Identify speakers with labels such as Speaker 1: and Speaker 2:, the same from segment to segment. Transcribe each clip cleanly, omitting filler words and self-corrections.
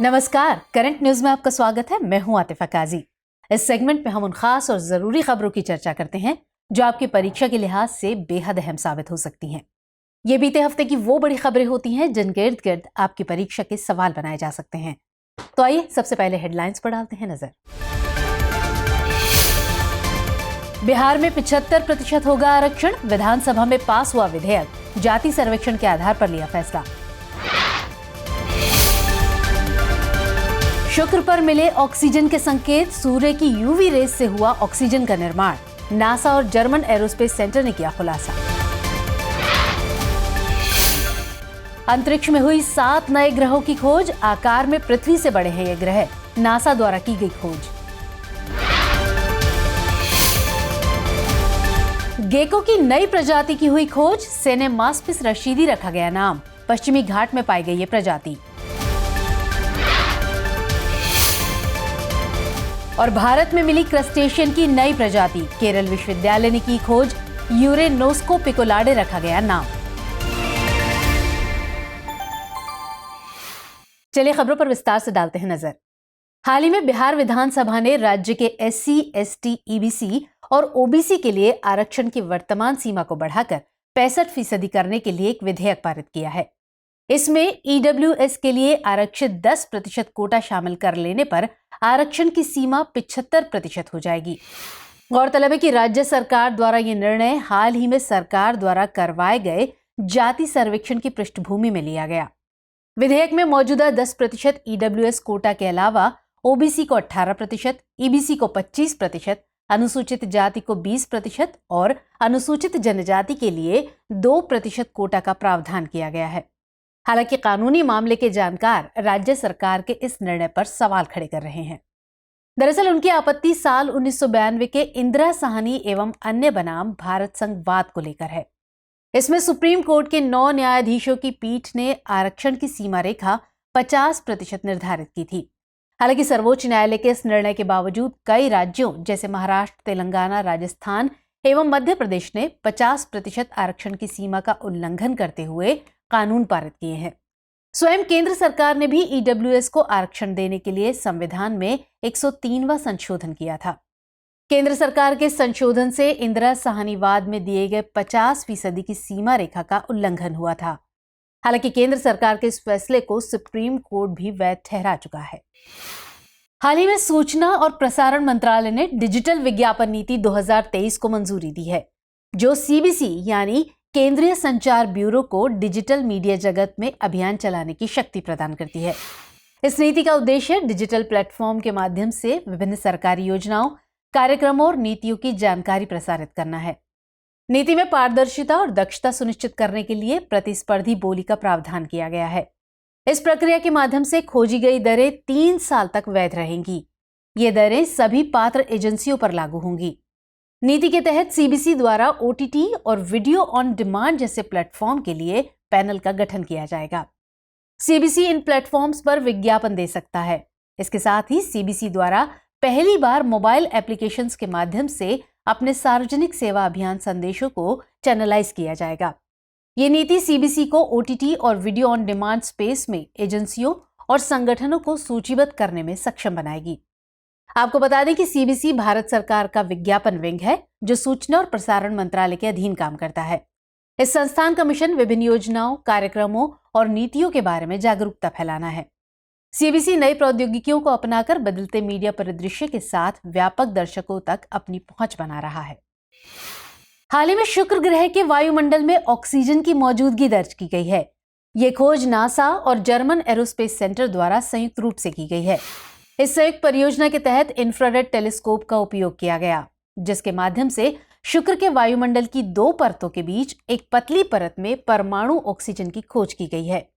Speaker 1: नमस्कार, current news में आपका स्वागत है। मैं हूं आतिफा काजी। इस सेगमेंट में हम उन खास और जरूरी खबरों की चर्चा करते हैं जो आपकी परीक्षा के लिहाज से बेहद अहम साबित हो सकती हैं। ये बीते हफ्ते की वो बड़ी खबरें होती हैं जिनके इर्द गिर्द आपकी परीक्षा के सवाल बनाए जा सकते हैं। तो आइए सबसे पहले हेडलाइंस पर डालते हैं नजर। बिहार में 75% होगा आरक्षण। विधानसभा में पास हुआ विधेयक, जाति सर्वेक्षण के आधार पर लिया फैसला। शुक्र पर मिले ऑक्सीजन के संकेत, सूर्य की यूवी रेस से हुआ ऑक्सीजन का निर्माण। नासा और जर्मन एरोस्पेस सेंटर ने किया खुलासा। अंतरिक्ष में हुई 7 नए ग्रहों की खोज, आकार में पृथ्वी से बड़े हैं ये ग्रह, नासा द्वारा की गई खोज। गेको की नई प्रजाति की हुई खोज, सेनेमास्पिस रशीदी रखा गया नाम। पश्चिमी घाट में पाई गई ये प्रजाति। और भारत में मिली क्रस्टेशियन की नई प्रजाति, केरल विश्वविद्यालय ने की खोज, यूरेनोस्को पिकोलाडे रखा गया नाम। चलिए खबरों पर विस्तार से डालते हैं नजर। हाल ही में बिहार विधानसभा ने राज्य के SC, ST, EBC और OBC के लिए आरक्षण की वर्तमान सीमा को बढ़ाकर 65% करने के लिए एक विधेयक पारित किया है। इसमें EWS के लिए आरक्षित 10% कोटा शामिल कर लेने पर आरक्षण की सीमा 75% हो जाएगी। गौरतलब है कि राज्य सरकार द्वारा यह निर्णय हाल ही में सरकार द्वारा करवाए गए जाति सर्वेक्षण की पृष्ठभूमि में लिया गया। विधेयक में मौजूदा 10% EWS कोटा के अलावा OBC को 18%, EBC को 25%, अनुसूचित जाति को 20% और अनुसूचित जनजाति के लिए 2% कोटा का प्रावधान किया गया है। हालांकि कानूनी मामले के जानकार राज्य सरकार के इस निर्णय पर सवाल खड़े कर रहे हैं। दरअसल उनकी आपत्ति साल 1992 के इंदिरा साहनी एवं अन्य बनाम भारत संघवाद को लेकर है। इसमें सुप्रीम कोर्ट के 9 न्यायाधीशों की पीठ ने आरक्षण की सीमा रेखा 50% निर्धारित की थी। हालांकि सर्वोच्च न्यायालय के इस निर्णय के बावजूद कई राज्यों जैसे महाराष्ट्र, तेलंगाना, राजस्थान एवं मध्य प्रदेश ने 50% आरक्षण की सीमा का उल्लंघन करते हुए कानून पारित किए हैं। स्वयं केंद्र सरकार ने भी EWS को आरक्षण देने के लिए संविधान में 103वां संशोधन किया था। केंद्र सरकार के संशोधन से इंदिरा साहनीवाद में दिए गए 50% की सीमा रेखा का उल्लंघन हुआ था। हालांकि केंद्र सरकार के इस फैसले को सुप्रीम कोर्ट भी वैध ठहरा चुका है। हाल ही में सूचना और प्रसारण मंत्रालय ने डिजिटल विज्ञापन नीति 2023 को मंजूरी दी है, जो CBC यानी केंद्रीय संचार ब्यूरो को डिजिटल मीडिया जगत में अभियान चलाने की शक्ति प्रदान करती है। इस नीति का उद्देश्य डिजिटल प्लेटफॉर्म के माध्यम से विभिन्न सरकारी योजनाओं, कार्यक्रमों और नीतियों की जानकारी प्रसारित करना है। नीति में पारदर्शिता और दक्षता सुनिश्चित करने के लिए प्रतिस्पर्धी बोली का प्रावधान किया गया है। इस प्रक्रिया के माध्यम से खोजी गई दरें 3 साल तक वैध रहेंगी। ये दरें सभी पात्र एजेंसियों पर लागू होंगी। नीति के तहत CBC द्वारा OTT और वीडियो ऑन डिमांड जैसे प्लेटफॉर्म के लिए पैनल का गठन किया जाएगा। CBC इन प्लेटफॉर्म्स पर विज्ञापन दे सकता है। इसके साथ ही CBC द्वारा पहली बार मोबाइल एप्लीकेशंस के माध्यम से अपने सार्वजनिक सेवा अभियान संदेशों को चैनलाइज किया जाएगा। ये नीति CBC को OTT और वीडियो ऑन डिमांड स्पेस में एजेंसियों और संगठनों को सूचीबद्ध करने में सक्षम बनाएगी। आपको बता दें कि CBC भारत सरकार का विज्ञापन विंग है, जो सूचना और प्रसारण मंत्रालय के अधीन काम करता है। इस संस्थान का मिशन विभिन्न योजनाओं, कार्यक्रमों और नीतियों के बारे में जागरूकता फैलाना है। CBC नई प्रौद्योगिकियों को अपनाकर बदलते मीडिया परिदृश्य के साथ व्यापक दर्शकों तक अपनी पहुंच बना रहा है। हाल ही में शुक्र ग्रह के वायुमंडल में ऑक्सीजन की मौजूदगी दर्ज की गई है। ये खोज नासा और जर्मन एरोस्पेस सेंटर द्वारा संयुक्त रूप से की गई है। इस संयुक्त परियोजना के तहत इंफ्रारेड टेलीस्कोप का उपयोग किया गया, जिसके माध्यम से शुक्र के वायुमंडल की 2 परतों के बीच एक पतली परत में परमाणु ऑक्सीजन की खोज की गई है।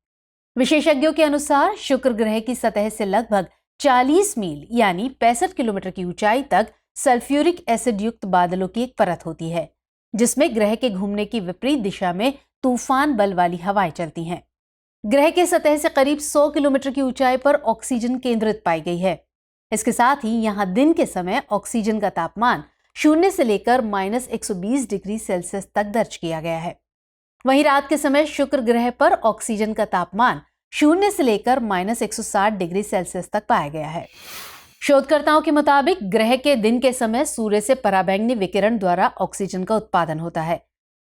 Speaker 1: विशेषज्ञों के अनुसार शुक्र ग्रह की सतह से लगभग 40 मील यानी 65 किलोमीटर की ऊंचाई तक सल्फ्यूरिक एसिड युक्त बादलों की एक परत होती है, जिसमें ग्रह के घूमने की विपरीत दिशा में तूफान बल वाली हवाएं चलती हैं। ग्रह के सतह से करीब 100 किलोमीटर की ऊंचाई पर ऑक्सीजन केंद्रित पाई गई है। इसके साथ ही यहां दिन के समय ऑक्सीजन का तापमान 0 से लेकर -120 डिग्री सेल्सियस तक दर्ज किया गया है। वहीं रात के समय शुक्र ग्रह पर ऑक्सीजन का तापमान 0 से लेकर -160 डिग्री सेल्सियस तक पाया गया है। शोधकर्ताओं के मुताबिक ग्रह के दिन के समय सूर्य से पराबैंगनी विकिरण द्वारा ऑक्सीजन का उत्पादन होता है,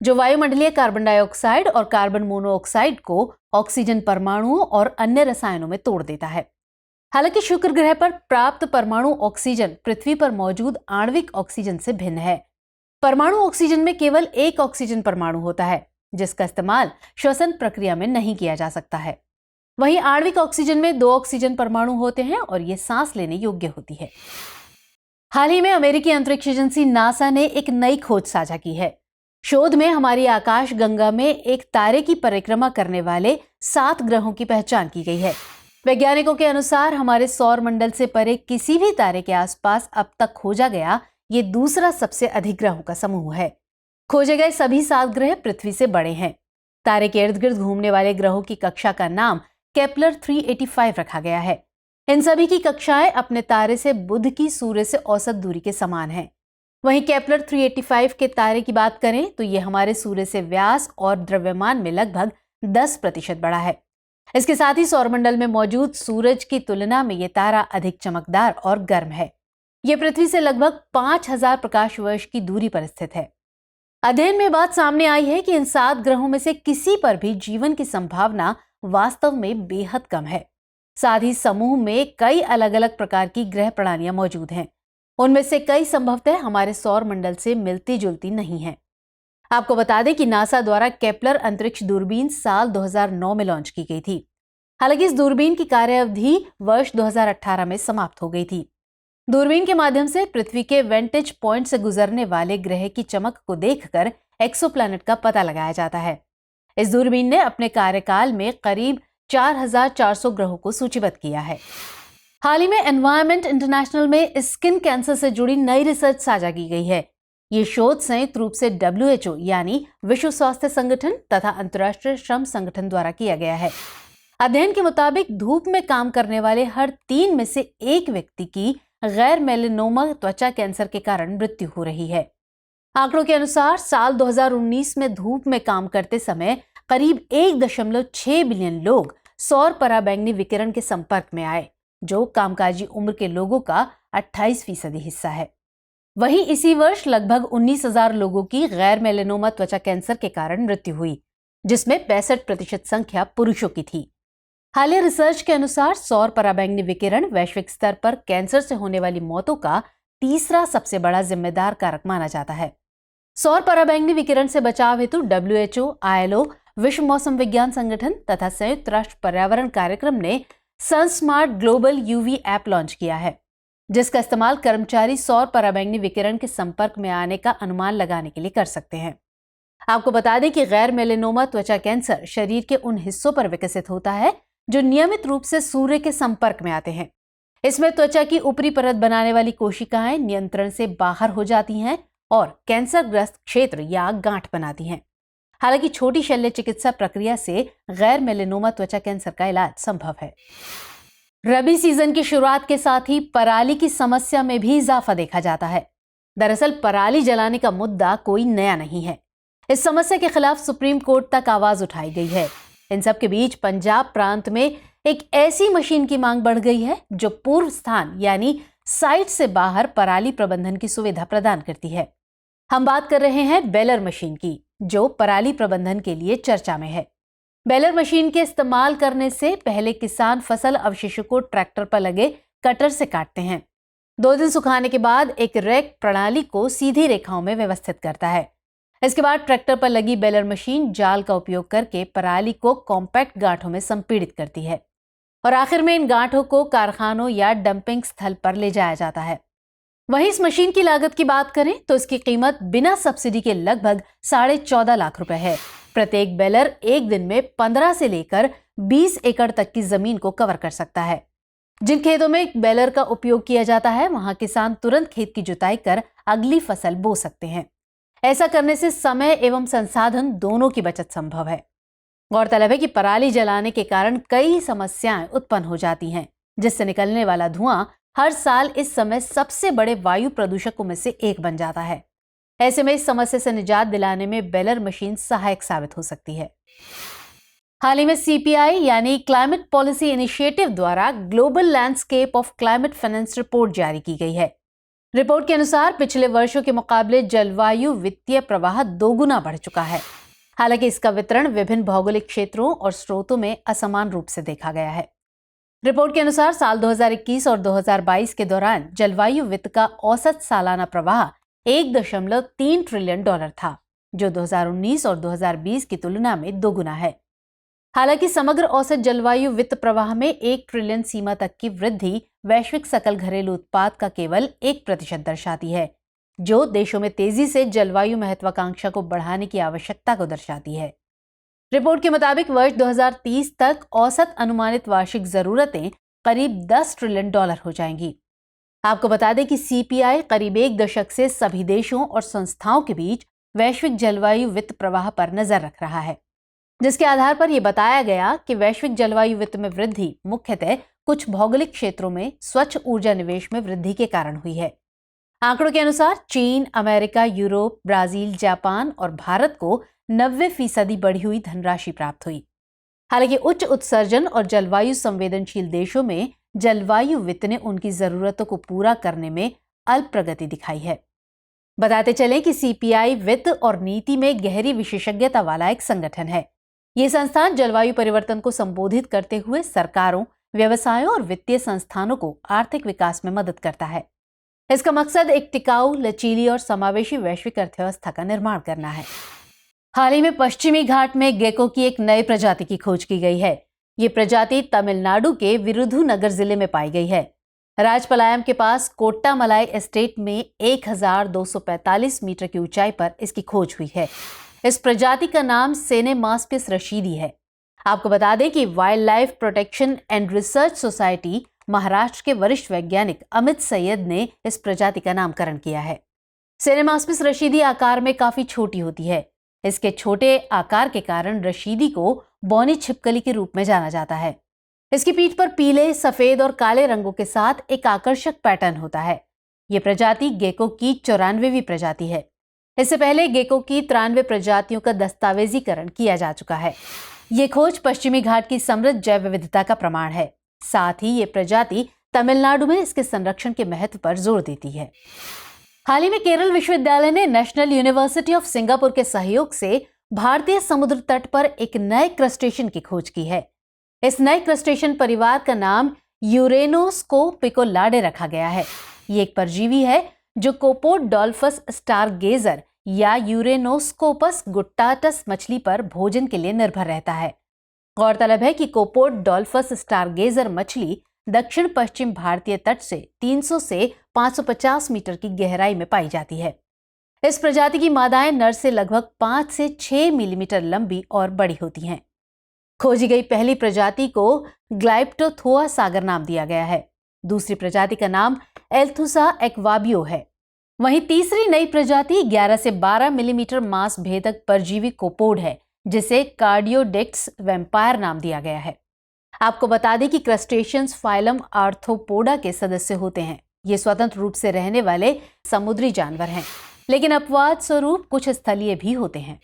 Speaker 1: जो वायुमंडलीय कार्बन डाइऑक्साइड और कार्बन मोनोऑक्साइड को ऑक्सीजन परमाणुओं और अन्य रसायनों में तोड़ देता है। हालांकि शुक्र ग्रह पर प्राप्त परमाणु ऑक्सीजन पृथ्वी पर मौजूद आणविक ऑक्सीजन से भिन्न है। परमाणु ऑक्सीजन में केवल एक ऑक्सीजन परमाणु होता है, जिसका इस्तेमाल श्वसन प्रक्रिया में नहीं किया जा सकता है। वहीं आणविक ऑक्सीजन में 2 ऑक्सीजन परमाणु होते हैं और ये सांस लेने योग्य होती है। हाल ही में अमेरिकी अंतरिक्ष एजेंसी नासा ने एक नई खोज साझा की है। शोध में हमारी आकाश गंगा में एक तारे की परिक्रमा करने वाले 7 ग्रहों की पहचान की गई है। वैज्ञानिकों के अनुसार हमारे सौर मंडल से परे किसी भी तारे के आसपास अब तक खोजा गया ये दूसरा सबसे अधिक ग्रहों का समूह है। खोजे गए सभी 7 ग्रह पृथ्वी से बड़े हैं। तारे के इर्द गिर्द घूमने वाले ग्रहों की कक्षा का नाम केपलर 385 रखा गया है। इन सभी की कक्षाएं अपने तारे से बुध की सूर्य से औसत दूरी के समान हैं। वहीं केपलर 385 के तारे की बात करें तो ये हमारे सूर्य से व्यास और द्रव्यमान में लगभग 10% बड़ा है। इसके साथ ही सौरमंडल में मौजूद सूरज की तुलना में ये तारा अधिक चमकदार और गर्म है। ये पृथ्वी से लगभग 5000 प्रकाश वर्ष की दूरी पर स्थित है। अध्ययन में बात सामने आई है कि इन 7 ग्रहों में से किसी पर भी जीवन की संभावना वास्तव में बेहद कम है। साथ ही समूह में कई अलग अलग प्रकार की ग्रह प्रणालियां मौजूद हैं। उनमें से कई संभवतः हमारे सौर मंडल से मिलती जुलती नहीं हैं। आपको बता दें कि नासा द्वारा केपलर अंतरिक्ष दूरबीन साल 2009 में लॉन्च की गई थी। हालांकि इस दूरबीन की कार्य अवधि वर्ष 2018 में समाप्त हो गई थी। दूरबीन के माध्यम से पृथ्वी के वेंटेज पॉइंट से गुजरने वाले ग्रह की चमक को देखकर एक्सोप्लैनेट का पता लगाया जाता है। इस दूरबीन ने अपने कार्यकाल में करीब 4400 ग्रहों को सूचीबद्ध किया है। हाल ही में एनवायरमेंट इंटरनेशनल में स्किन कैंसर से जुड़ी नई रिसर्च साझा की गई है। ये शोध संयुक्त रूप से WHO यानी विश्व स्वास्थ्य संगठन तथा अंतर्राष्ट्रीय श्रम संगठन द्वारा किया गया है। अध्ययन के मुताबिक धूप में काम करने वाले हर 3 में से 1 व्यक्ति की गैर मेलेनोमा त्वचा कैंसर के कारण मृत्यु हो रही है। आंकड़ों के अनुसार साल 2019 में धूप में काम करते समय करीब 1.6 बिलियन लोग सौर पराबैंगनी विकिरण के संपर्क में आए, जो कामकाजी उम्र के लोगों का 28% हिस्सा है। वहीं इसी वर्ष लगभग 19,000 लोगों की गैर मेलेनोमा त्वचा कैंसर के कारण मृत्यु हुई, जिसमें 65% संख्या पुरुषों की थी। हालिया रिसर्च के अनुसार सौर पराबैंगनी विकिरण वैश्विक स्तर पर कैंसर से होने वाली मौतों का तीसरा सबसे बड़ा जिम्मेदार कारक माना जाता है। सौर पराबैंगनी विकिरण से बचाव हेतु WHO, ILO, विश्व मौसम विज्ञान संगठन तथा संयुक्त राष्ट्र पर्यावरण कार्यक्रम ने सनस्मार्ट ग्लोबल UV ऐप लॉन्च किया है, जिसका इस्तेमाल कर्मचारी सौर पराबैंगनी विकिरण के संपर्क में आने का अनुमान लगाने के लिए कर सकते हैं। आपको बता दें कि गैर मेलेनोमा त्वचा कैंसर शरीर के उन हिस्सों पर विकसित होता है जो नियमित रूप से सूर्य के संपर्क में आते हैं। इसमें त्वचा की ऊपरी परत बनाने वाली कोशिकाएं नियंत्रण से बाहर हो जाती हैं और कैंसरग्रस्त क्षेत्र या गांठ बनाती हैं। हालांकि छोटी शल्य चिकित्सा प्रक्रिया से गैर मेलेनोमा त्वचा कैंसर का इलाज संभव है। रबी सीजन की शुरुआत के साथ ही पराली की समस्या में भी इजाफा देखा जाता है। दरअसल पराली जलाने का मुद्दा कोई नया नहीं है। इस समस्या के खिलाफ सुप्रीम कोर्ट तक आवाज उठाई गई है। इन सब के बीच पंजाब प्रांत में एक ऐसी मशीन की मांग बढ़ गई है जो पूर्व स्थान यानी साइट से बाहर पराली प्रबंधन की सुविधा प्रदान करती है। हम बात कर रहे हैं बेलर मशीन की, जो पराली प्रबंधन के लिए चर्चा में है। बेलर मशीन के इस्तेमाल करने से पहले किसान फसल अवशेषों को ट्रैक्टर पर लगे कटर से काटते हैं। 2 दिन सुखाने के बाद एक रैक प्रणाली को सीधी रेखाओं में व्यवस्थित करता है। इसके बाद ट्रैक्टर पर लगी बेलर मशीन जाल का उपयोग करके पराली को कॉम्पैक्ट गांठों में संपीड़ित करती है और आखिर में इन गांठों को कारखानों या डंपिंग स्थल पर ले जाया जाता है। वहीं इस मशीन की लागत की बात करें तो इसकी कीमत बिना सब्सिडी के लगभग 14.5 लाख रुपए है। प्रत्येक बेलर एक दिन में 15 से लेकर 20 एकड़ तक की जमीन को कवर कर सकता है। जिन खेतों में बेलर का उपयोग किया जाता है वहां किसान तुरंत खेत की जुताई कर अगली फसल बो सकते हैं। ऐसा करने से समय एवं संसाधन दोनों की बचत संभव है। गौरतलब है कि पराली जलाने के कारण कई समस्याएं उत्पन्न हो जाती हैं, जिससे निकलने वाला धुआं हर साल इस समय सबसे बड़े वायु प्रदूषकों में से एक बन जाता है। ऐसे में इस समस्या से निजात दिलाने में बेलर मशीन सहायक साबित हो सकती है। हाल ही में सीपीआई यानी क्लाइमेट पॉलिसी इनिशिएटिव द्वारा global landscape of climate finance report जारी की गई है। रिपोर्ट के अनुसार पिछले वर्षों के मुकाबले जलवायु वित्तीय प्रवाह दोगुना बढ़ चुका है। हालांकि इसका वितरण विभिन्न भौगोलिक क्षेत्रों और स्रोतों में असमान रूप से देखा गया है। रिपोर्ट के अनुसार साल 2021 और 2022 के दौरान जलवायु वित्त का औसत सालाना प्रवाह 1.3 ट्रिलियन डॉलर था, जो 2019 और 2020 की तुलना में दोगुना है। हालांकि समग्र औसत जलवायु वित्त प्रवाह में 1 ट्रिलियन सीमा तक की वृद्धि वैश्विक सकल घरेलू उत्पाद का केवल 1% दर्शाती है, जो देशों में तेजी से जलवायु महत्वाकांक्षा को बढ़ाने की आवश्यकता को दर्शाती है। रिपोर्ट के मुताबिक वर्ष 2030 तक औसत अनुमानित वार्षिक जरूरतें करीब 10 ट्रिलियन डॉलर हो जाएंगी। आपको बता दें कि सीपीआई करीब 1 दशक से सभी देशों और संस्थाओं के बीच वैश्विक जलवायु वित्त प्रवाह पर नजर रख रहा है, जिसके आधार पर यह बताया गया कि वैश्विक जलवायु वित्त में वृद्धि मुख्यतः कुछ भौगोलिक क्षेत्रों में स्वच्छ ऊर्जा निवेश में वृद्धि के कारण हुई है। आंकड़ों के अनुसार चीन, अमेरिका, यूरोप, ब्राजील, जापान और भारत को 90% बढ़ी हुई धनराशि प्राप्त हुई। हालांकि उच्च उत्सर्जन और जलवायु संवेदनशील देशों में जलवायु वित्त ने उनकी जरूरतों को पूरा करने में अल्प प्रगति दिखाई है। बताते चलें कि सीपीआई वित्त और नीति में गहरी विशेषज्ञता वाला एक संगठन है। ये संस्थान जलवायु परिवर्तन को संबोधित करते हुए सरकारों, व्यवसायों और वित्तीय संस्थानों को आर्थिक विकास में मदद करता है। इसका मकसद एक टिकाऊ, लचीली और समावेशी वैश्विक अर्थव्यवस्था का निर्माण करना है। हाल ही में पश्चिमी घाट में गेको की एक नई प्रजाति की खोज की गई है। ये प्रजाति तमिलनाडु के विरुधुनगर जिले में पाई गई है। राजपलायम के पास कोट्टामलाई एस्टेट में 1245 मीटर की ऊंचाई पर इसकी खोज हुई है। इस प्रजाति का नाम सेनेमास्पिस रशीदी है। आपको बता दें कि wild life protection and research society Maharashtra के वरिष्ठ वैज्ञानिक अमित सैयद ने इस प्रजाति का नामकरण किया है। सेनेमास्पिस रशीदी आकार में काफी छोटी होती है। इसके छोटे आकार के कारण रशीदी को बौनी छिपकली के रूप में जाना जाता है। इसकी पीठ पर पीले, सफेद और काले रंगों के साथ एक आकर्षक पैटर्न होता है। यह प्रजाति गेको की 94वीं प्रजाति है। इससे पहले गेको की 93 प्रजातियों का दस्तावेजीकरण किया जा चुका है। ये खोज पश्चिमी घाट की समृद्ध जैव विविधता का प्रमाण है। साथ ही ये प्रजाति तमिलनाडु में इसके संरक्षण के महत्व पर जोर देती है। हाल ही में केरल विश्वविद्यालय ने नेशनल यूनिवर्सिटी ऑफ सिंगापुर के सहयोग से भारतीय समुद्र तट पर एक नए क्रस्टेशन की खोज की है। इस नए क्रस्टेशन परिवार का नाम यूरेनोस्कोपिकोलाडे रखा गया है। ये एक परजीवी है जो कोपोडोल्फस स्टारगेजर या यूरेनोस्कोपस गुट्टाटस मछली पर भोजन के लिए निर्भर रहता है। गौरतलब है कि कोपोडोल्फस स्टारगेजर मछली दक्षिण पश्चिम भारतीय तट से 300 से 550 मीटर की गहराई में पाई जाती है। इस प्रजाति की मादाएं नर से लगभग 5 से 6 मिलीमीटर लंबी और बड़ी होती हैं। खोजी गई पहली प्रजाति को ग्लाइप्टोथोआ सागर नाम दिया गया है। दूसरी प्रजाति का नाम एल्थुसा एक्वाबियो है। वहीं तीसरी नई प्रजाति 11 से 12 मिलीमीटर मांस भेदक परजीवी कोपोड है, जिसे कार्डियोडेक्ट्स वैम्पायर नाम दिया गया है। आपको बता दें कि क्रस्टेशियंस फाइलम आर्थ्रोपोडा के सदस्य होते हैं। ये स्वतंत्र रूप से रहने वाले समुद्री जानवर हैं, लेकिन अपवाद स्वरूप कुछ स्थलीय भी होते हैं।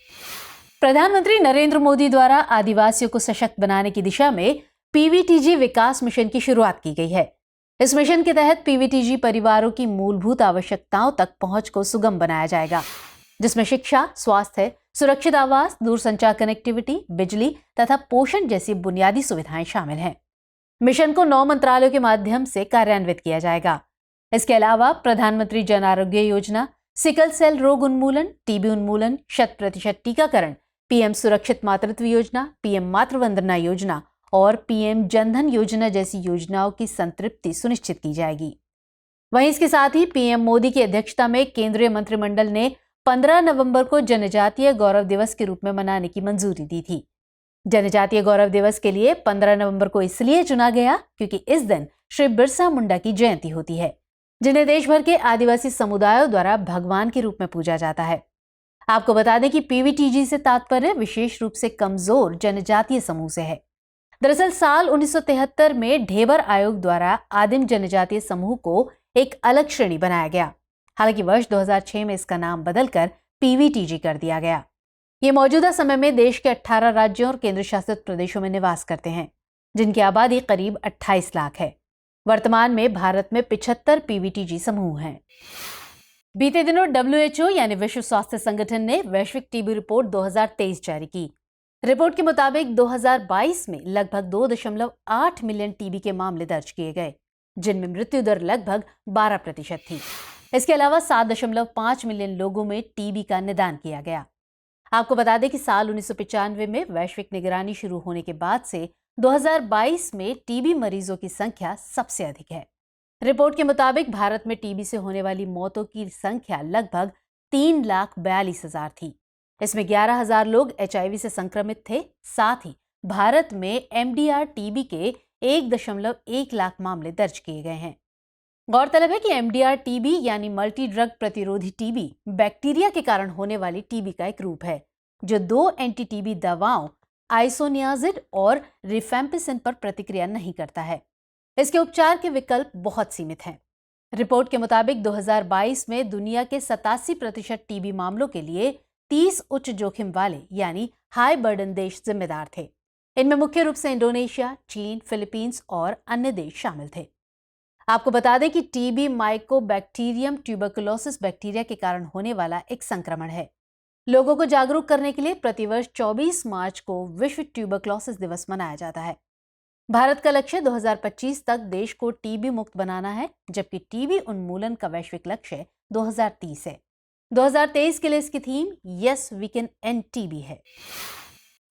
Speaker 1: प्रधानमंत्री नरेंद्र मोदी द्वारा आदिवासियों को सशक्त बनाने की दिशा में पीवीटीजी विकास मिशन की शुरुआत की गई है। इस मिशन के तहत पीवीटीजी परिवारों की मूलभूत आवश्यकताओं तक पहुंच को सुगम बनाया जाएगा, जिसमें शिक्षा, स्वास्थ्य, सुरक्षित आवास, दूरसंचार कनेक्टिविटी, बिजली तथा पोषण जैसी बुनियादी सुविधाएं शामिल हैं। मिशन को 9 मंत्रालयों के माध्यम से कार्यान्वित किया जाएगा। इसके अलावा प्रधानमंत्री जन आरोग्य योजना, सिकल सेल रोग उन्मूलन, टीबी उन्मूलन, 100% टीकाकरण, पीएम सुरक्षित मातृत्व योजना, पीएम मातृ वंदना योजना और पीएम जनधन योजना जैसी योजनाओं की संतृप्ति सुनिश्चित की जाएगी। वहीं इसके साथ ही पीएम मोदी की अध्यक्षता में केंद्रीय मंत्रिमंडल ने 15 नवंबर को जनजातीय गौरव दिवस के रूप में मनाने की मंजूरी दी थी। जनजातीय गौरव दिवस के लिए 15 नवंबर को इसलिए चुना गया क्योंकि इस दिन श्री बिरसा मुंडा की जयंती होती है, जिन्हें देश भर के आदिवासी समुदायों द्वारा भगवान के रूप में पूजा जाता है। आपको बता दें कि पीवीटीजी से तात्पर्य विशेष रूप से कमजोर जनजातीय समूह से है। दरअसल साल 1973 में ढेबर आयोग द्वारा आदिम जनजातीय समूह को एक अलग श्रेणी बनाया गया। हालांकि वर्ष 2006 में इसका नाम बदलकर पीवीटीजी कर दिया गया। ये मौजूदा समय में देश के 18 राज्यों और केंद्र शासित प्रदेशों में निवास करते हैं, जिनकी आबादी करीब 28 लाख है। वर्तमान में भारत में 75 पीवीटीजी समूह हैं। बीते दिनों WHO यानी विश्व स्वास्थ्य संगठन ने वैश्विक टीबी रिपोर्ट 2023 जारी की। रिपोर्ट के मुताबिक 2022 में लगभग 2.8 मिलियन टीबी के मामले दर्ज किए गए, जिनमें मृत्यु दर लगभग 12% थी। इसके अलावा 7.5 मिलियन लोगों में टीबी का निदान किया गया। आपको बता दें कि साल 1995 में वैश्विक निगरानी शुरू होने के बाद से 2022 में टीबी मरीजों की संख्या सबसे अधिक है। रिपोर्ट के मुताबिक भारत में टीबी से होने वाली मौतों की संख्या लगभग 3,42,000 थी। इसमें 11,000 लोग HIV से संक्रमित थे। साथ ही भारत में MDR टीबी के 1.1 लाख मामले दर्ज किए गए हैं। गौरतलब है कि MDR टीबी यानी मल्टी ड्रग प्रतिरोधी टीबी बैक्टीरिया के कारण होने वाली टीबी का एक रूप है, जो 2 एंटी टीबी दवाओं आइसोनियाजिड और रिफैम्पिसिन पर प्रतिक्रिया नहीं करता है। इसके उपचार के विकल्प बहुत सीमित हैं। रिपोर्ट के मुताबिक 2022 में दुनिया के 87% टीबी मामलों के लिए 30 उच्च जोखिम वाले यानी हाई बर्डन देश जिम्मेदार थे। इनमें मुख्य रूप से इंडोनेशिया, चीन, फिलीपींस और अन्य देश शामिल थे। आपको बता दें कि टीबी माइकोबैक्टीरियम ट्यूबरकुलोसिस बैक्टीरिया के कारण होने वाला एक संक्रमण है। लोगों को जागरूक करने के लिए प्रतिवर्ष 24 मार्च को विश्व ट्यूबरकुलोसिस दिवस मनाया जाता है। भारत का लक्ष्य 2025 तक देश को टीबी मुक्त बनाना है, जबकि टीबी उन्मूलन का वैश्विक लक्ष्य 2030 है। 2023 के लिए इसकी theme yes we can end TB है।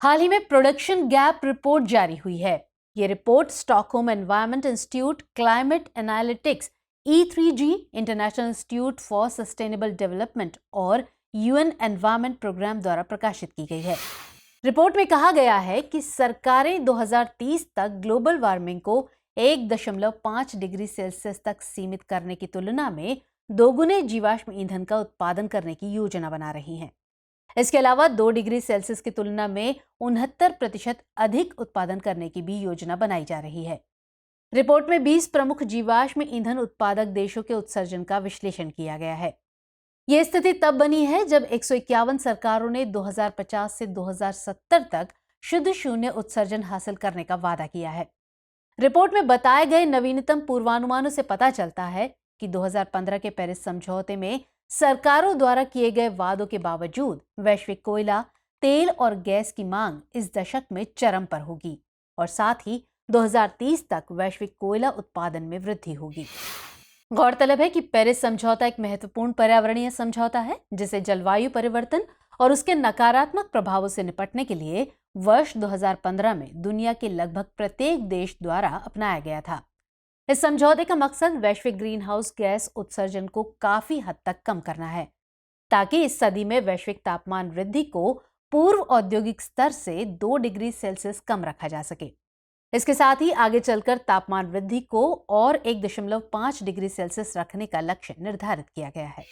Speaker 1: हाल ही में प्रोडक्शन गैप रिपोर्ट जारी हुई है। ये report Stockholm environment institute, climate analytics, E3G international institute for sustainable development और UN एनवायरनमेंट प्रोग्राम द्वारा प्रकाशित की गई है। रिपोर्ट में कहा गया है कि सरकारें 2030 तक ग्लोबल वार्मिंग को 1.5 डिग्री सेल्सियस तक सीमित करने की तुलना में दोगुने जीवाश्म ईंधन का उत्पादन करने की योजना बना रही हैं। इसके अलावा 2 डिग्री सेल्सियस की तुलना में 69% अधिक उत्पादन करने की भी योजना बनाई जा रही है। रिपोर्ट में 20 प्रमुख जीवाश्म ईंधन उत्पादक देशों के उत्सर्जन का विश्लेषण किया गया है। यह स्थिति तब बनी है जब 151 सरकारों ने 2050 से 2070 तक शुद्ध शून्य उत्सर्जन हासिल करने का वादा किया है। रिपोर्ट में बताए गए नवीनतम पूर्वानुमानों से पता चलता है कि 2015 के पेरिस समझौते में सरकारों द्वारा किए गए वादों के बावजूद वैश्विक कोयला, तेल और गैस की मांग इस दशक में चरम पर होगी और साथ ही 2030 तक वैश्विक कोयला उत्पादन में वृद्धि होगी। गौरतलब है कि पेरिस समझौता एक महत्वपूर्ण पर्यावरणीय समझौता है, जिसे जलवायु परिवर्तन और उसके नकारात्मक प्रभावों से निपटने के लिए वर्ष 2015 में दुनिया के लगभग प्रत्येक देश द्वारा अपनाया गया था। इस समझौते का मकसद वैश्विक ग्रीन हाउस गैस उत्सर्जन को काफी हद तक कम करना है, ताकि इस सदी में वैश्विक तापमान वृद्धि को पूर्व औद्योगिक स्तर से 2 डिग्री सेल्सियस कम रखा जा सके। इसके साथ ही आगे चलकर तापमान वृद्धि को और 1.5 डिग्री सेल्सियस रखने का लक्ष्य निर्धारित किया गया है।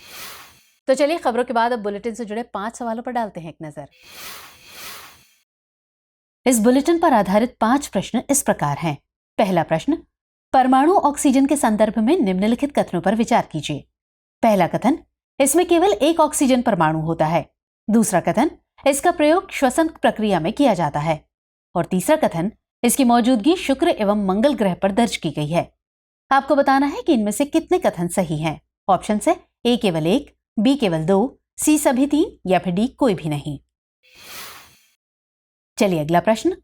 Speaker 1: तो चलिए खबरों के बाद अब बुलेटिन से जुड़े 5 सवालों पर डालते हैं एक नजर। इस बुलेटिन पर आधारित 5 प्रश्न इस प्रकार हैं। पहला प्रश्न, परमाणु ऑक्सीजन के संदर्भ में निम्नलिखित कथनों पर विचार कीजिए। पहला कथन, इसमें केवल एक ऑक्सीजन परमाणु होता है। दूसरा कथन, इसका प्रयोग श्वसन प्रक्रिया में किया जाता है। और तीसरा कथन, इसकी मौजूदगी शुक्र एवं मंगल ग्रह पर दर्ज की गई है। आपको बताना है कि इनमें से कितने कथन सही हैं। ऑप्शन है ए केवल 1, बी केवल 2, सी सभी 3 या फिर डी कोई भी नहीं। चलिए अगला प्रश्न,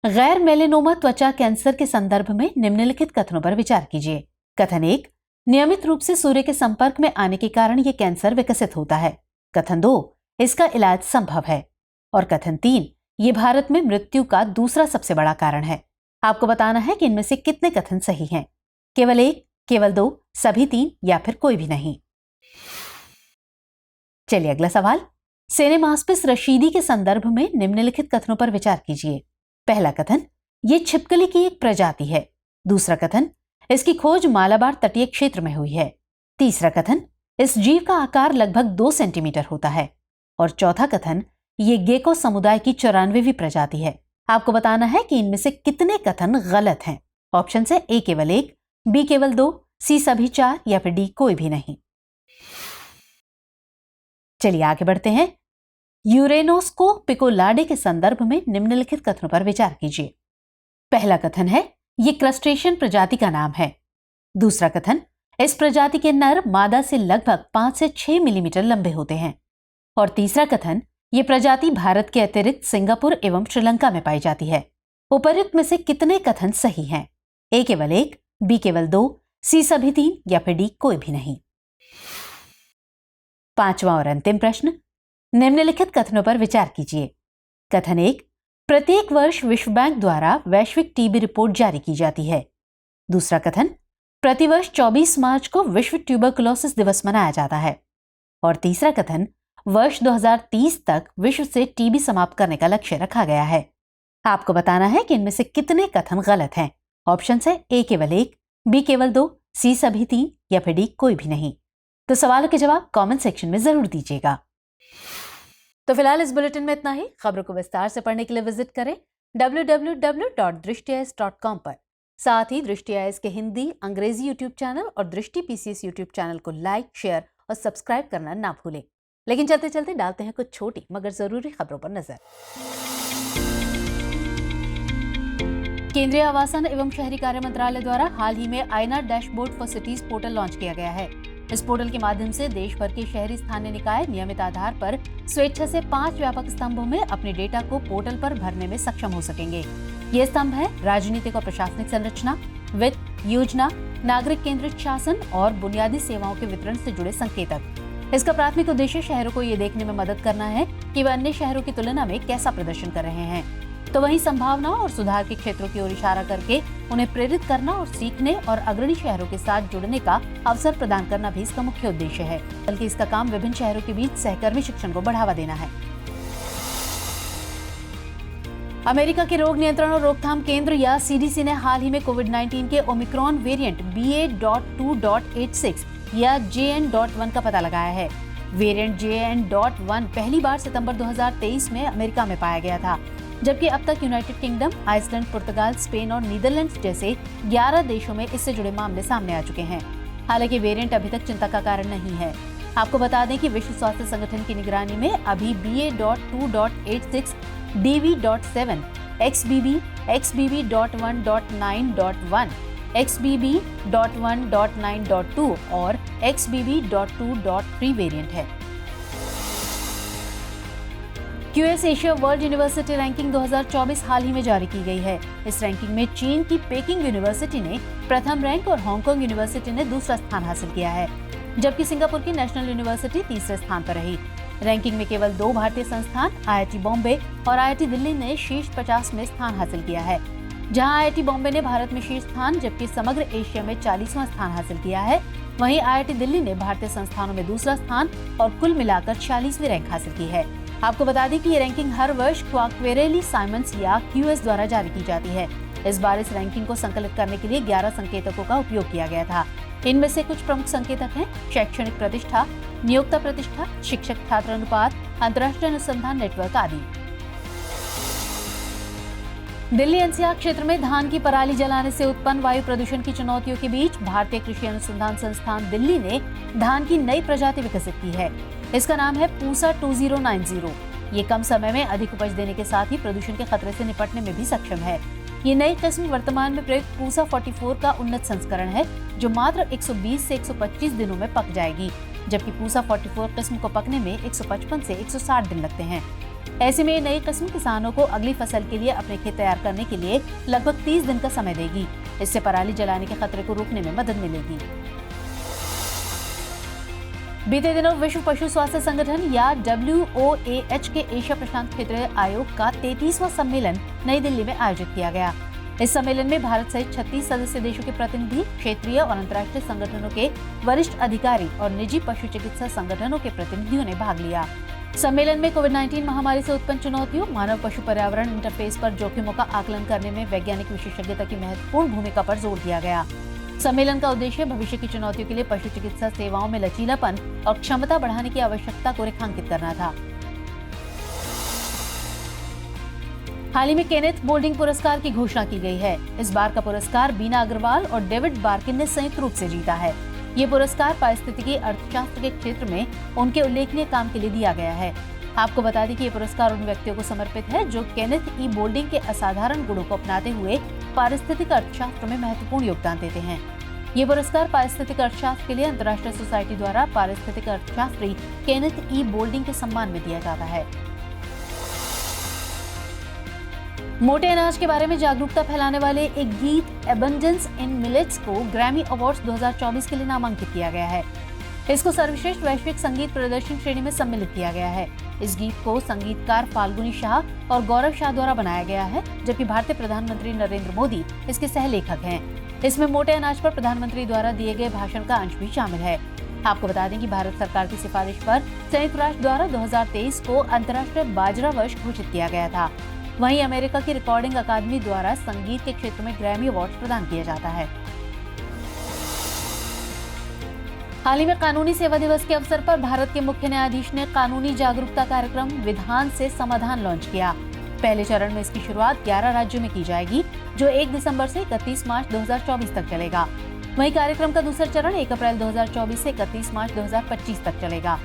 Speaker 1: गैर मेलेनोमा त्वचा कैंसर के संदर्भ में निम्नलिखित कथनों पर विचार कीजिए। कथन 1, नियमित रूप से सूर्य के संपर्क में आने के कारण यह कैंसर विकसित होता है। कथन 2, इसका इलाज संभव है। और कथन 3, ये भारत में मृत्यु का दूसरा सबसे बड़ा कारण है। आपको बताना है कि इनमें से कितने कथन सही हैं। केवल 1, केवल 2, सभी 3 या फिर कोई भी नहीं। चलिए अगला सवाल, सेनेमास्पिस रशीदी के संदर्भ में निम्नलिखित कथनों पर विचार कीजिए। पहला कथन, ये छिपकली की एक प्रजाति है। दूसरा कथन, इसकी खोज मालाबार तटीय क्षेत्र में हुई है। तीसरा कथन, इस जीव का आकार लगभग 2 सेंटीमीटर होता है। और चौथा कथन, ये गेको समुदाय की 94वीं प्रजाति है। आपको बताना है कि इनमें से कितने कथन गलत हैं। ऑप्शन है ए केवल 1, बी केवल 2, सी सभी 4 या फिर डी कोई भी नहीं। चलिए आगे बढ़ते हैं। यूरेनोस को पिकोलाडे के संदर्भ में निम्नलिखित कथनों पर विचार कीजिए। पहला कथन है, ये क्रस्टेशियन प्रजाति का नाम है। दूसरा कथन, इस प्रजाति के नर मादा से लगभग 5 से 6 मिलीमीटर लंबे होते हैं। और तीसरा कथन, ये प्रजाति भारत के अतिरिक्त सिंगापुर एवं श्रीलंका में पाई जाती है। उपर्युक्त में से कितने कथन सही हैं? ए केवल 1, बी केवल 2, सी सभी 3 या फिर डी कोई भी नहीं। पांचवा और अंतिम प्रश्न, निम्नलिखित कथनों पर विचार कीजिए। कथन 1, प्रत्येक वर्ष विश्व बैंक द्वारा वैश्विक टीबी रिपोर्ट जारी की जाती है। दूसरा कथन, प्रतिवर्ष 24 मार्च को विश्व ट्यूबरकुलोसिस दिवस मनाया जाता है। और तीसरा कथन, वर्ष 2030 तक विश्व से टीबी समाप्त करने का लक्ष्य रखा गया है। आपको बताना है कि इनमें से कितने कथन गलत हैं। ऑप्शन है ए केवल 1, बी केवल 2, सी सभी 3 या फिर डी कोई भी नहीं। तो सवालों के जवाब कमेंट सेक्शन में जरूर दीजिएगा। तो फिलहाल इस बुलेटिन में इतना ही। खबरों को विस्तार से पढ़ने के लिए विजिट करें www.drishtieyes.com पर। साथ ही दृष्टि आईएएस के हिंदी, अंग्रेजी यूट्यूब चैनल और दृष्टि पीसीएस यूट्यूब चैनल को लाइक, शेयर और सब्सक्राइब करना ना भूलें। लेकिन चलते चलते डालते हैं कुछ छोटी मगर जरूरी खबरों पर नजर। केंद्रीय आवासन एवं शहरी कार्य मंत्रालय द्वारा हाल ही में आईना dashboard for cities portal launch किया गया है। इस पोर्टल के माध्यम से देश भर के शहरी स्थानीय निकाय नियमित आधार पर स्वेच्छा से 5 व्यापक स्तंभों में अपने डेटा को पोर्टल पर भरने में सक्षम हो सकेंगे। ये स्तंभ है राजनीतिक और प्रशासनिक संरचना, वित्त, योजना, नागरिक केंद्रित शासन और बुनियादी सेवाओं के वितरण से जुड़े संकेतक। इसका प्राथमिक उद्देश्य शहरों को ये देखने में मदद करना है कि वे अन्य शहरों की तुलना में कैसा प्रदर्शन कर रहे हैं। तो वहीं संभावनाओं और सुधार के क्षेत्रों की ओर इशारा करके उन्हें प्रेरित करना और सीखने और अग्रणी शहरों के साथ जुड़ने का अवसर प्रदान करना भी इसका मुख्य उद्देश्य है। बल्कि इसका काम विभिन्न शहरों के बीच सहकर्मी शिक्षण को बढ़ावा देना है। अमेरिका के रोग नियंत्रण और रोकथाम केंद्र या सीडीसी ने हाल ही में कोविड-19 के ओमिक्रॉन वेरिएंट BA.2.86 या JN.1 का पता लगाया है। वेरिएंट JN.1 पहली बार सितंबर 2023 में अमेरिका में पाया गया था, जबकि अब तक यूनाइटेड किंगडम, आइसलैंड, पुर्तगाल, स्पेन और नीदरलैंड्स जैसे 11 देशों में इससे जुड़े मामले सामने आ चुके हैं। हालांकि वेरिएंट अभी तक चिंता का कारण नहीं है। आपको बता दें कि विश्व स्वास्थ्य संगठन की निगरानी में अभी BA.2.86, DV.7, XBB, XBB.1.9.1, XBB.1.9.2 और XBB.2.3 वेरिएंट है। QS Asia world university ranking 2024 हाल ही में जारी की गई है। इस रैंकिंग में चीन की पेकिंग यूनिवर्सिटी ने प्रथम रैंक और हांगकांग यूनिवर्सिटी ने दूसरा स्थान हासिल किया है, जबकि सिंगापुर की नेशनल यूनिवर्सिटी तीसरे स्थान पर रही। रैंकिंग में केवल 2 भारतीय संस्थान IIT बॉम्बे और IIT दिल्ली ने शीर्ष 50 में स्थान हासिल किया है, जहां IIT बॉम्बे ने भारत में शीर्ष स्थान जबकि समग्र एशिया में 40वां स्थान हासिल किया है। वहीं IIT दिल्ली ने भारतीय संस्थानों में दूसरा स्थान और कुल मिलाकर 40वीं रैंक हासिल की है। आपको बता दें कि ये रैंकिंग हर वर्ष क्वाकवेरेली साइमंस या QS द्वारा जारी की जाती है। इस बार इस रैंकिंग को संकलित करने के लिए 11 संकेतकों का उपयोग किया गया था। इनमें से कुछ प्रमुख संकेतक हैं शैक्षणिक प्रतिष्ठा, नियोक्ता प्रतिष्ठा, शिक्षक छात्र अनुपात, अंतर्राष्ट्रीय अनुसंधान नेटवर्क आदि। दिल्ली NCR क्षेत्र में धान की पराली जलाने से उत्पन्न वायु प्रदूषण की चुनौतियों के बीच भारतीय कृषि अनुसंधान संस्थान दिल्ली ने धान की नई प्रजाति विकसित की है। इसका नाम है पूसा 2090। ये कम समय में अधिक उपज देने के साथ ही प्रदूषण के खतरे से निपटने में भी सक्षम है। ये नई किस्म वर्तमान में प्रयुक्त पूसा 44 का उन्नत संस्करण है, जो मात्र 120 से 125 दिनों में पक जाएगी, जबकि पूसा 44 किस्म को पकने में 155 से 160 दिन लगते हैं। ऐसे में ये नई किस्म किसानों को अगली फसल के लिए अपने खेत तैयार करने के लिए लगभग 30 दिन का समय देगी। इससे पराली जलाने के खतरे को रोकने में मदद मिलेगी। बीते दिनों विश्व पशु स्वास्थ्य संगठन या WOAH के एशिया प्रशांत क्षेत्रीय आयोग का 33वां सम्मेलन नई दिल्ली में आयोजित किया गया। इस सम्मेलन में भारत सहित 36 सदस्य देशों के प्रतिनिधि, क्षेत्रीय और अंतर्राष्ट्रीय संगठनों के वरिष्ठ अधिकारी और निजी पशु चिकित्सा संगठनों के प्रतिनिधियों ने भाग लिया। सम्मेलन में कोविड-19 महामारी से उत्पन्न चुनौतियों, मानव पशु पर्यावरण इंटरफेस पर जोखिमों का आकलन करने में वैज्ञानिक विशेषज्ञता की महत्वपूर्ण भूमिका पर जोर दिया गया। सम्मेलन का उद्देश्य भविष्य की चुनौतियों के लिए पशु चिकित्सा सेवाओं में लचीलापन और क्षमता बढ़ाने की आवश्यकता को रेखांकित करना था। हाल ही में केनेथ बोल्डिंग पुरस्कार की घोषणा की गई है। इस बार का पुरस्कार बीना अग्रवाल और डेविड बार्किन ने संयुक्त रूप से जीता है। ये पुरस्कार पारिस्थितिकी अर्थशास्त्र के क्षेत्र में उनके उल्लेखनीय काम के लिए दिया गया है। आपको बता दें कि ये पुरस्कार उन व्यक्तियों को समर्पित है जो केनेथ ई बोल्डिंग के असाधारण गुणों को अपनाते हुए पारिस्थितिक अर्थशास्त्र में महत्वपूर्ण योगदान देते हैं। ये पुरस्कार पारिस्थितिक अर्थशास्त्र के लिए अंतर्राष्ट्रीय सोसाइटी द्वारा पारिस्थितिक अर्थशास्त्री केनेथ ई बोल्डिंग के सम्मान में दिया जाता है। मोटे अनाज के बारे में जागरूकता फैलाने वाले एक गीत एबंडेंस इन मिलेट्स को ग्रैमी अवार्ड्स 2024 के लिए नामांकित किया गया है। इसको सर्वश्रेष्ठ वैश्विक संगीत प्रदर्शन श्रेणी में सम्मिलित किया गया है। इस गीत को संगीतकार फाल्गुनी शाह और गौरव शाह द्वारा बनाया गया है, जबकि भारतीय प्रधानमंत्री नरेंद्र मोदी इसके सह लेखक हैं। इसमें मोटे अनाज पर प्रधानमंत्री द्वारा दिए गए भाषण का अंश भी शामिल है। आपको बता दें कि भारत सरकार की सिफारिश पर संयुक्त राष्ट्र द्वारा 2023 को अंतर्राष्ट्रीय बाजरा वर्ष घोषित किया गया था। वहीं अमेरिका की रिकॉर्डिंग अकादमी द्वारा संगीत के क्षेत्र में ग्रैमी अवार्ड प्रदान किया जाता है। हाल ही में कानूनी सेवा दिवस के अवसर पर भारत के मुख्य न्यायाधीश ने कानूनी जागरूकता कार्यक्रम विधान से समाधान लॉन्च किया। पहले चरण में इसकी शुरुआत 11 राज्यों में की जाएगी, जो 1 दिसंबर से 31 मार्च 2024 तक चलेगा। वहीं कार्यक्रम का दूसरा चरण 1 अप्रैल 2024 से 31 मार्च 2025 तक चलेगा।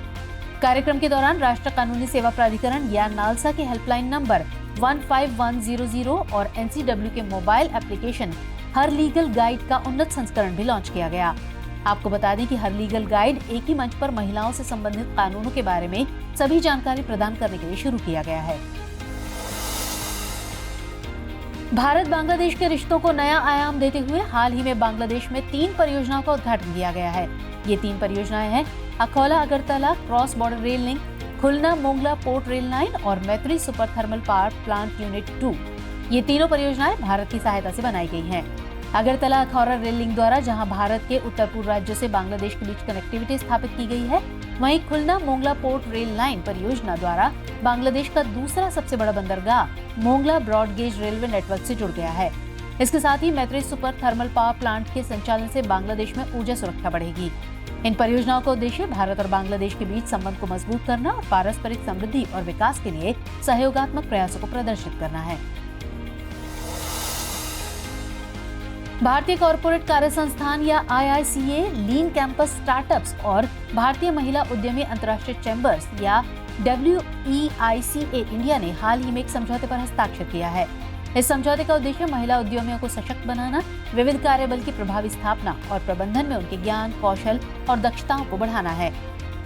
Speaker 1: कार्यक्रम के दौरान राष्ट्रीय कानूनी सेवा प्राधिकरण या नालसा के हेल्पलाइन नंबर 15100 और NCW के मोबाइल एप्लीकेशन हर लीगल गाइड का उन्नत संस्करण भी लॉन्च किया गया। आपको बता दें कि हर लीगल गाइड एक ही मंच पर महिलाओं से संबंधित कानूनों के बारे में सभी जानकारी प्रदान करने के लिए शुरू किया गया है। भारत बांग्लादेश के रिश्तों को नया आयाम देते हुए हाल ही में बांग्लादेश में 3 परियोजनाओं का उद्घाटन किया गया है। ये 3 परियोजनाएं हैं Akhaura Agartala cross border rail link, Khulna Mongla port rail line और Maitri super thermal power plant unit 2। ये तीनों परियोजनाएं भारत की सहायता से बनाई गई हैं। अगरतला अखौरा रेल लिंक द्वारा जहां भारत के उत्तर पूर्व राज्यों से बांग्लादेश के बीच कनेक्टिविटी स्थापित की गई है, वहीं Khulna Mongla port rail line परियोजना द्वारा बांग्लादेश का दूसरा सबसे बड़ा बंदरगाह Mongla broad gauge railway network से जुड़ गया है। इसके साथ ही मैत्री सुपर थर्मल पावर प्लांट के संचालन से बांग्लादेश में ऊर्जा सुरक्षा बढ़ेगी। इन परियोजनाओं का उद्देश्य भारत और बांग्लादेश के बीच संबंध को मजबूत करना और पारस्परिक समृद्धि और विकास के लिए सहयोगात्मक प्रयासों को प्रदर्शित करना है। भारतीय कॉर्पोरेट कार्य संस्थान या IICA, लीन कैंपस स्टार्टअप्स और भारतीय महिला उद्यमी अंतर्राष्ट्रीय चैम्बर्स या WEICA इंडिया ने हाल ही में एक समझौते पर हस्ताक्षर किया है। इस समझौते का उद्देश्य महिला उद्यमियों को सशक्त बनाना, विविध कार्यबल की प्रभावी स्थापना और प्रबंधन में उनके ज्ञान, कौशल और दक्षताओं को बढ़ाना है।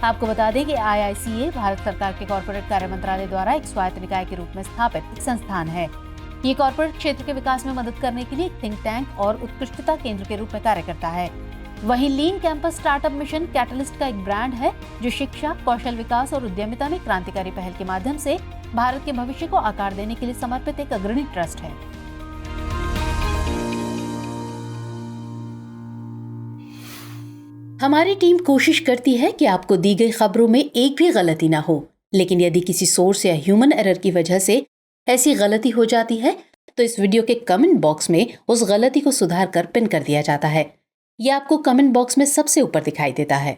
Speaker 1: आपको बता दें कि IICA भारत सरकार के कॉर्पोरेट कार्य मंत्रालय द्वारा एक स्वायत्त निकाय के रूप में स्थापित एक संस्थान है। ये कॉर्पोरेट क्षेत्र के विकास में मदद करने के लिए एक थिंक टैंक और उत्कृष्टता केंद्र के रूप में कार्य करता है। वहीं लीन कैंपस स्टार्टअप मिशन कैटलिस्ट का एक ब्रांड है जो शिक्षा, कौशल विकास और उद्यमिता में क्रांतिकारी पहल के माध्यम से भारत के भविष्य को आकार देने के लिए समर्पित एक अग्रणी ट्रस्ट है।
Speaker 2: हमारी टीम कोशिश करती है कि आपको दी गई खबरों में एक भी गलती ना हो, लेकिन यदि किसी सोर्स या ह्यूमन एरर की वजह से ऐसी गलती हो जाती है तो इस वीडियो के कमेंट बॉक्स में उस गलती को सुधार कर पिन कर दिया जाता है। यह आपको कमेंट बॉक्स में सबसे ऊपर दिखाई देता है।